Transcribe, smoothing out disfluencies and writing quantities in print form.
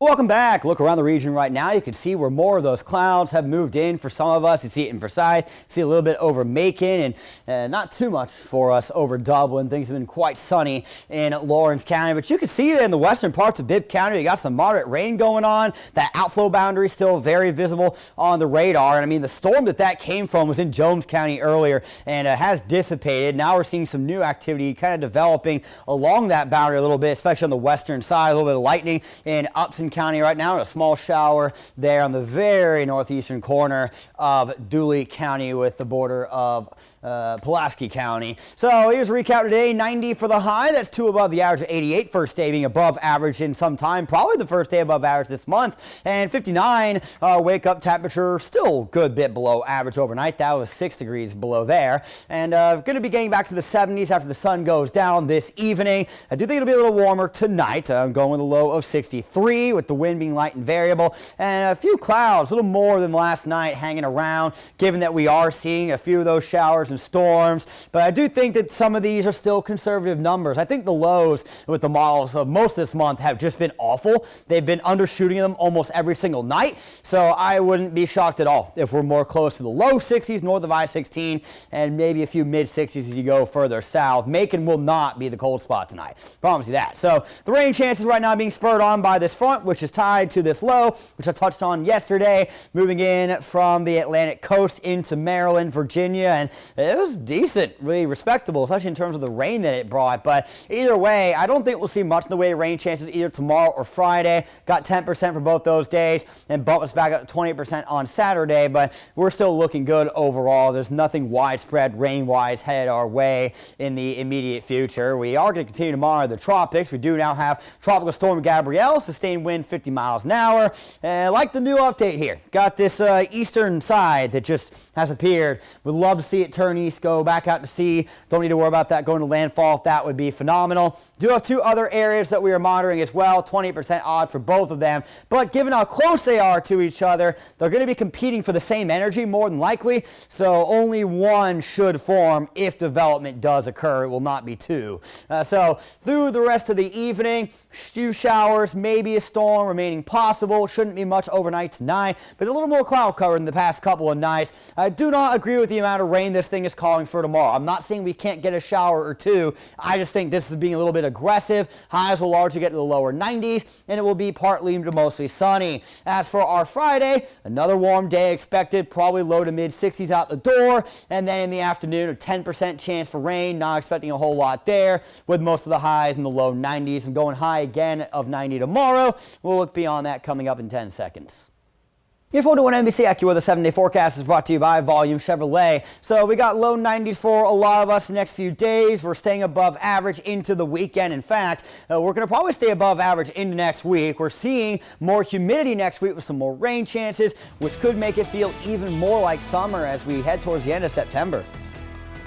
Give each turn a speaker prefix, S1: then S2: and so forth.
S1: Welcome back. Look around the region right now. You can see where more of those clouds have moved in for some of us. You see it in Forsyth, you see a little bit over Macon, and not too much for us over Dublin. Things have been quite sunny in Lawrence County, but you can see that in the western parts of Bibb County, you got some moderate rain going on. That outflow boundary still very visible on the radar. And I mean, the storm that came from was in Jones County earlier and has dissipated. Now we're seeing some new activity kind of developing along that boundary a little bit, especially on the western side. A little bit of lightning in Upson County right now, and a small shower there on the very northeastern corner of Dooley County with the border of Pulaski County. So here's a recap today. 90 for the high. That's 2 above the average of 88. First day being above average in some time. Probably the first day above average this month. And 59 wake up temperature. Still good bit below average overnight. That was 6 degrees below there. And going to be getting back to the 70s after the sun goes down this evening. I do think it'll be a little warmer tonight. I'm going with a low of 63 with the wind being light and variable. And a few clouds, a little more than last night hanging around, given that we are seeing a few of those showers and storms. But I do think that some of these are still conservative numbers. I think the lows with the models of most this month have just been awful. They've been undershooting them almost every single night. So I wouldn't be shocked at all if we're more close to the low 60s north of I-16 and maybe a few mid 60s as you go further south. Macon will not be the cold spot tonight. Promise you that. So the rain chances right now being spurred on by this front, which is tied to this low, which I touched on yesterday, moving in from the Atlantic coast into Maryland, Virginia, and it was decent, really respectable, especially in terms of the rain that it brought. But either way, I don't think we'll see much in the way of rain chances either tomorrow or Friday. Got 10% for both those days and bumped us back up to 20% on Saturday, but we're still looking good overall. There's nothing widespread rain-wise headed our way in the immediate future. We are going to continue to monitor the tropics. We do now have Tropical Storm Gabrielle, sustained wind 50 miles an hour. And I like the new update here. Got this eastern side that just has appeared. Would love to see it turn east, go back out to sea. Don't need to worry about that going to landfall. That would be phenomenal. Do have 2 other areas that we are monitoring as well. 20% odd for both of them. But given how close they are to each other, they're going to be competing for the same energy more than likely. So only one should form if development does occur. It will not be 2. So through the rest of the evening, few showers, maybe a storm remaining possible. Shouldn't be much overnight tonight, but a little more cloud cover in the past couple of nights. I do not agree with the amount of rain this thing is calling for tomorrow. I'm not saying we can't get a shower or 2. I just think this is being a little bit aggressive. Highs will largely get to the lower 90s, and it will be partly to mostly sunny. As for our Friday, another warm day expected, probably low to mid 60s out the door, and then in the afternoon, a 10% chance for rain. Not expecting a whole lot there, with most of the highs in the low 90s. I'm going high again of 90 tomorrow. We'll look beyond that coming up in 10 seconds. You're 41 NBC AccuWeather 7-day forecast is brought to you by Volume Chevrolet. So we got low 90s for a lot of us the next few days. We're staying above average into the weekend. In fact, we're going to probably stay above average into next week. We're seeing more humidity next week with some more rain chances, which could make it feel even more like summer as we head towards the end of September.